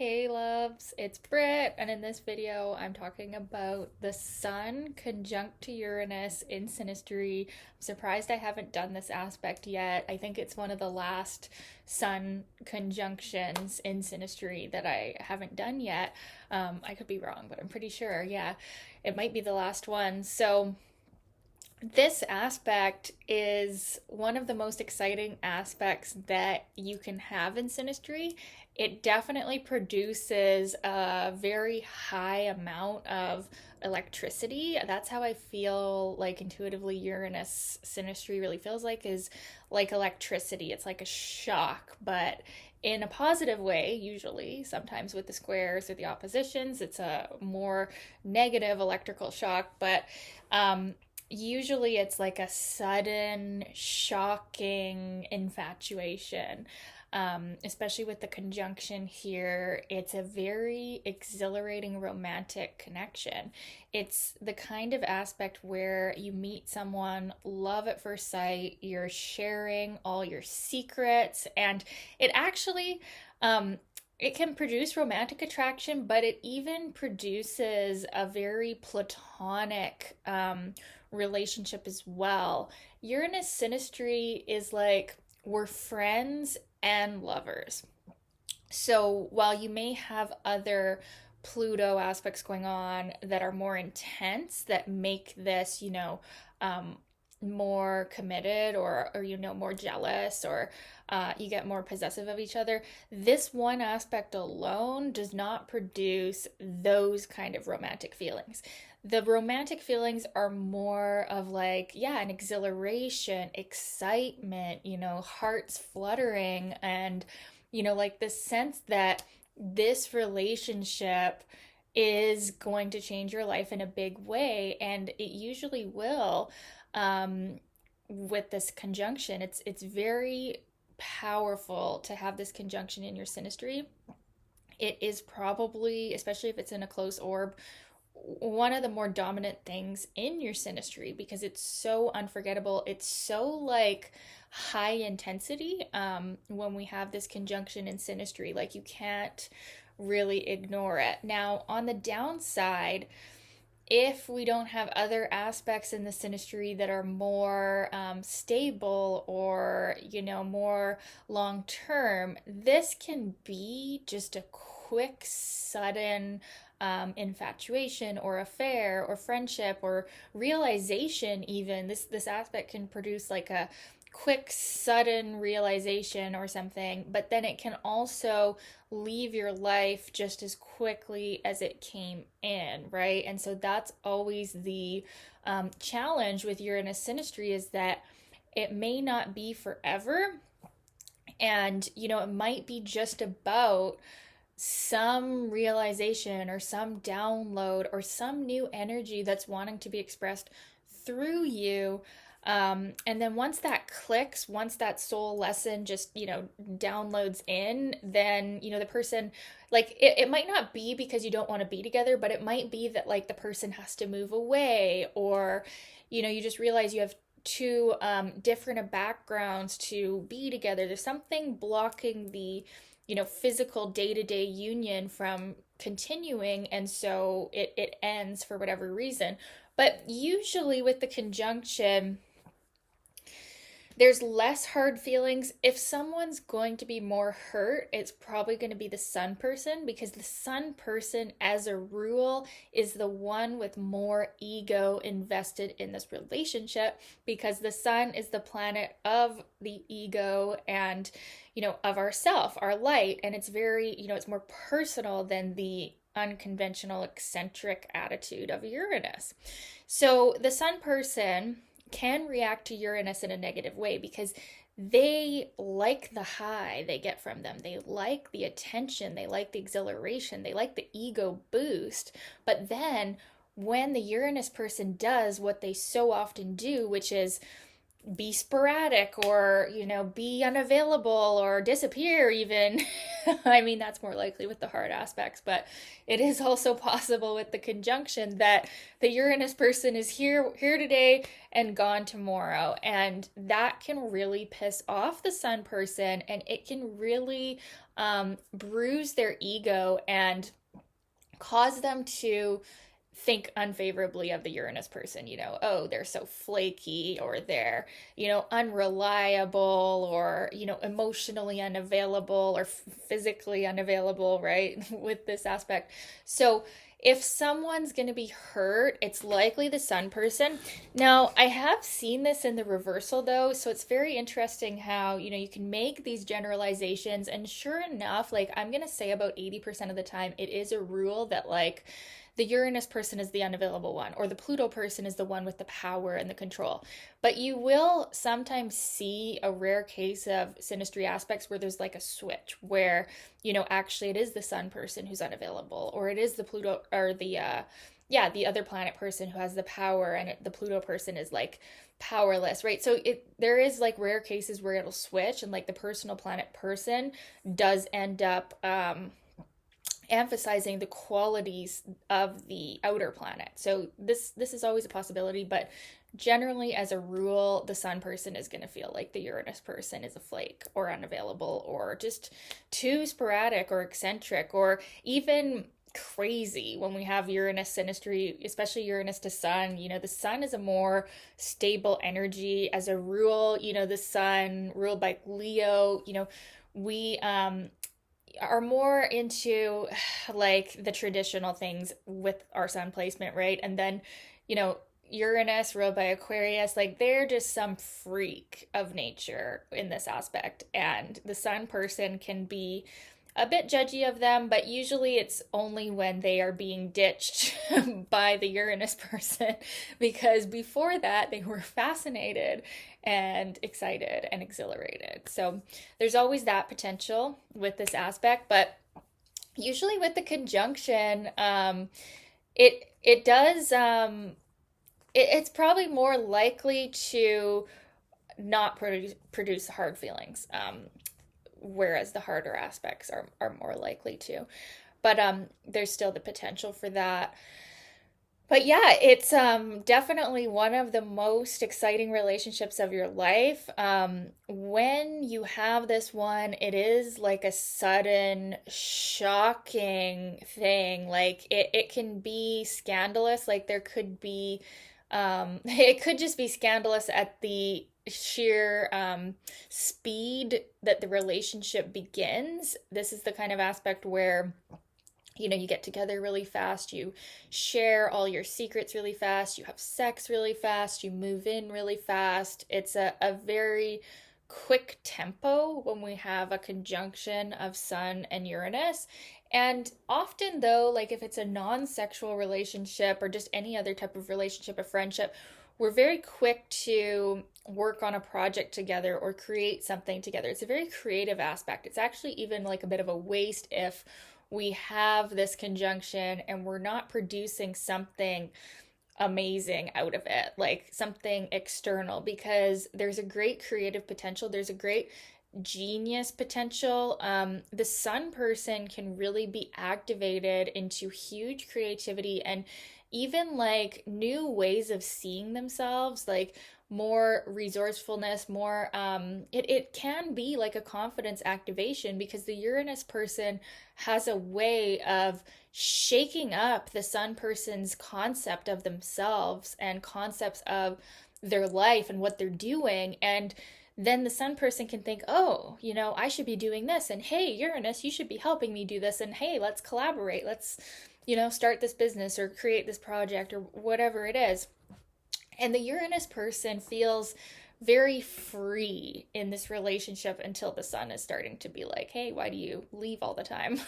Hey loves, it's Britt, and in this video I'm talking about the Sun conjunct to Uranus in Synastry. I'm surprised I haven't done this aspect yet. I think it's one of the last Sun conjunctions in Synastry that I haven't done yet. I could be wrong, but I'm pretty sure, yeah, it might be the last one. So this aspect is one of the most exciting aspects that you can have in Synastry. It definitely produces a very high amount of electricity. That's how I feel like intuitively Uranus Synastry really feels like, is like electricity. It's like a shock, but in a positive way, usually. Sometimes with the squares or the oppositions, it's a more negative electrical shock, but usually it's like a sudden, shocking infatuation. Especially with the conjunction here, it's a very exhilarating romantic connection. It's the kind of aspect where you meet someone, love at first sight, you're sharing all your secrets, and it actually, it can produce romantic attraction, but it even produces a very platonic relationship as well. Uranus synastry is like we're friends and lovers. So while you may have other Pluto aspects going on that are more intense, that make this, more committed or more jealous or you get more possessive of each other, this one aspect alone does not produce those kind of romantic feelings. The romantic feelings are more of like, yeah, an exhilaration, excitement, hearts fluttering, and like the sense that this relationship is going to change your life in a big way, and it usually will. With this conjunction, it's very powerful to have this conjunction in your synastry. It is probably, especially if it's in a close orb, one of the more dominant things in your synastry because it's so unforgettable. It's so like high intensity when we have this conjunction in synastry. Like you can't really ignore it. Now, on the downside, if we don't have other aspects in the synastry that are more stable or more long term, this can be just a quick sudden infatuation or affair or friendship or realization. Even this aspect can produce like a quick sudden realization or something, but then it can also leave your life just as quickly as it came in, right? And so that's always the challenge with Uranus synastry, is that it may not be forever, and it might be just about some realization or some download or some new energy that's wanting to be expressed through you. And then once that clicks, once that soul lesson just, downloads in, then, the person, like, it might not be because you don't want to be together, but it might be that, like, the person has to move away, or, you just realize you have two different backgrounds to be together. There's something blocking the, physical day-to-day union from continuing, and so it ends for whatever reason. But usually with the conjunction, there's less hard feelings. If someone's going to be more hurt, it's probably going to be the sun person, because the sun person, as a rule, is the one with more ego invested in this relationship, because the sun is the planet of the ego and, of ourself, our light. And it's very, it's more personal than the unconventional, eccentric attitude of Uranus. So the sun person can react to Uranus in a negative way because they like the high they get from them. They like the attention, they like the exhilaration, they like the ego boost. But then when the Uranus person does what they so often do, which is be sporadic or, be unavailable or disappear even. I mean, that's more likely with the hard aspects, but it is also possible with the conjunction that the Uranus person is here today and gone tomorrow. And that can really piss off the Sun person, and it can really bruise their ego and cause them to think unfavorably of the Uranus person, oh, they're so flaky, or they're, unreliable, or, emotionally unavailable, or physically unavailable, right? With this aspect. So if someone's going to be hurt, it's likely the Sun person. Now, I have seen this in the reversal though, so it's very interesting how, you can make these generalizations, and sure enough, like I'm going to say about 80% of the time, it is a rule that like the Uranus person is the unavailable one, or the Pluto person is the one with the power and the control. But you will sometimes see a rare case of synastry aspects where there's like a switch where, actually it is the Sun person who's unavailable, or it is the Pluto or the other planet person who has the power, and the Pluto person is like powerless, right? So there is like rare cases where it'll switch, and like the personal planet person does end up emphasizing the qualities of the outer planet. So this is always a possibility, but generally as a rule, the Sun person is going to feel like the Uranus person is a flake or unavailable or just too sporadic or eccentric or even crazy. When we have Uranus synastry, especially Uranus to Sun, the Sun is a more stable energy as a rule. The Sun ruled by Leo, we are more into like the traditional things with our Sun placement, right? And then, Uranus ruled by Aquarius, like they're just some freak of nature in this aspect. And the Sun person can be a bit judgy of them, but usually it's only when they are being ditched by the Uranus person, because before that they were fascinated and excited and exhilarated. So there's always that potential with this aspect, but usually with the conjunction, it does it's probably more likely to not produce hard feelings. Whereas the harder aspects are more likely to. But there's still the potential for that. But yeah, it's definitely one of the most exciting relationships of your life. When you have this one, it is like a sudden, shocking thing. Like it can be scandalous. Like there could be, it could just be scandalous at the sheer speed that the relationship begins. This is the kind of aspect where you get together really fast, you share all your secrets really fast, you have sex really fast, you move in really fast. It's a very quick tempo when we have a conjunction of Sun and Uranus. And often, though, like if it's a non sexual relationship or just any other type of relationship, a friendship, we're very quick to work on a project together or create something together. It's a very creative aspect. It's actually even like a bit of a waste if we have this conjunction and we're not producing something amazing out of it, like something external, because there's a great creative potential. There's a great genius potential. The Sun person can really be activated into huge creativity and even like new ways of seeing themselves, like more resourcefulness, more it can be like a confidence activation, because the Uranus person has a way of shaking up the Sun person's concept of themselves and concepts of their life and what they're doing. And then the Sun person can think, oh, I should be doing this, and hey, Uranus, you should be helping me do this, and hey, let's collaborate, let's start this business or create this project or whatever it is. And the Uranus person feels very free in this relationship until the Sun is starting to be like, hey, why do you leave all the time?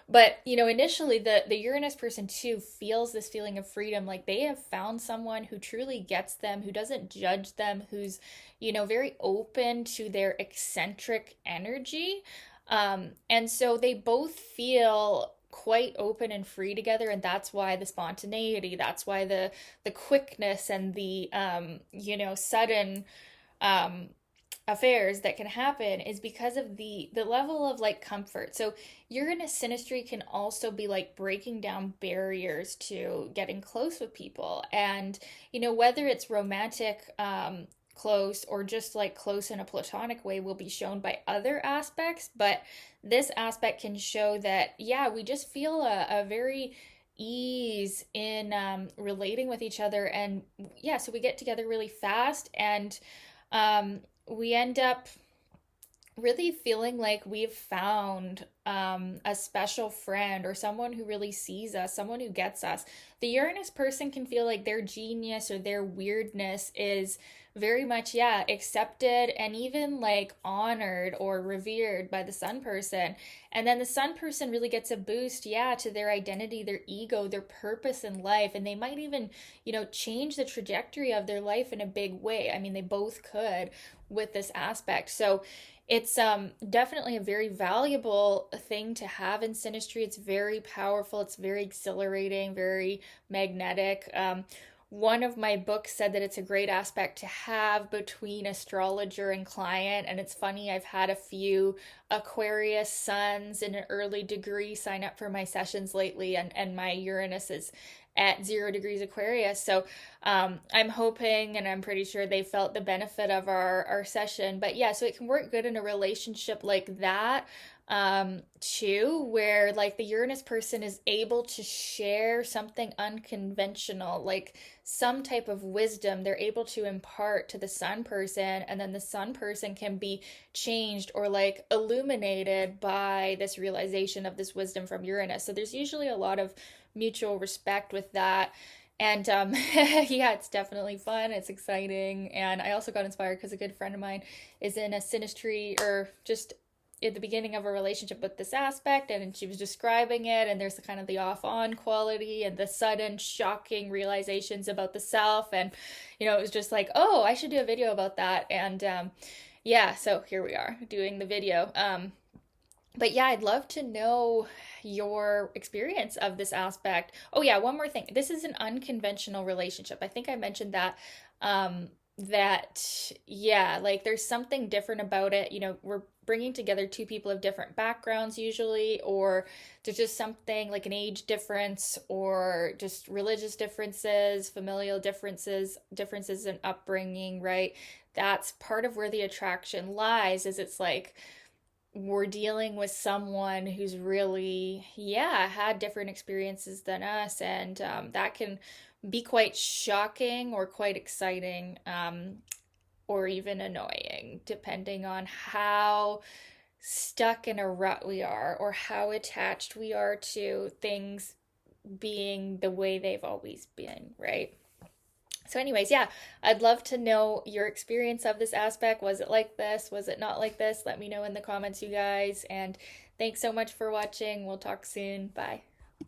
But initially the Uranus person too feels this feeling of freedom, like they have found someone who truly gets them, who doesn't judge them, who's very open to their eccentric energy. And so they both feel quite open and free together, and that's why the spontaneity, that's why the quickness and the sudden um affairs that can happen is because of the level of like comfort. So Uranus synastry can also be like breaking down barriers to getting close with people. And whether it's romantic close or just like close in a platonic way will be shown by other aspects, but this aspect can show that yeah, we just feel a very ease in relating with each other. And yeah, so we get together really fast, and we end up really feeling like we've found a special friend or someone who really sees us, someone who gets us. The Uranus person can feel like their genius or their weirdness is very much, yeah, accepted and even like honored or revered by the Sun person. And then the Sun person really gets a boost, yeah, to their identity, their ego, their purpose in life. And they might even, change the trajectory of their life in a big way. I mean, they both could with this aspect. So it's definitely a very valuable thing to have in synastry. It's very powerful. It's very exhilarating, very magnetic. One of my books said that it's a great aspect to have between astrologer and client. And it's funny, I've had a few Aquarius suns in an early degree sign up for my sessions lately, and my Uranus is at 0 degrees Aquarius. So I'm hoping, and I'm pretty sure they felt the benefit of our session. But yeah, so it can work good in a relationship like that too, where like the Uranus person is able to share something unconventional, like some type of wisdom they're able to impart to the Sun person, and then the Sun person can be changed or like illuminated by this realization of this wisdom from Uranus. So there's usually a lot of mutual respect with that. And yeah, it's definitely fun. It's exciting. And I also got inspired because a good friend of mine is in a synastry, or just at the beginning of a relationship with this aspect, and she was describing it, and there's the kind of the off-on quality and the sudden shocking realizations about the self. And it was just like, oh, I should do a video about that. And yeah, so here we are doing the video. But yeah, I'd love to know your experience of this aspect. Oh yeah, one more thing. This is an unconventional relationship. I think I mentioned that. That yeah, like there's something different about it. We're bringing together two people of different backgrounds usually, or there's just something like an age difference, or just religious differences, familial differences in upbringing, right? That's part of where the attraction lies, is it's like we're dealing with someone who's really, yeah, had different experiences than us. And that can be quite shocking or quite exciting, or even annoying, depending on how stuck in a rut we are, or how attached we are to things being the way they've always been, right? So, anyways, yeah, I'd love to know your experience of this aspect. Was it like this? Was it not like this? Let me know in the comments, you guys. And thanks so much for watching. We'll talk soon. Bye.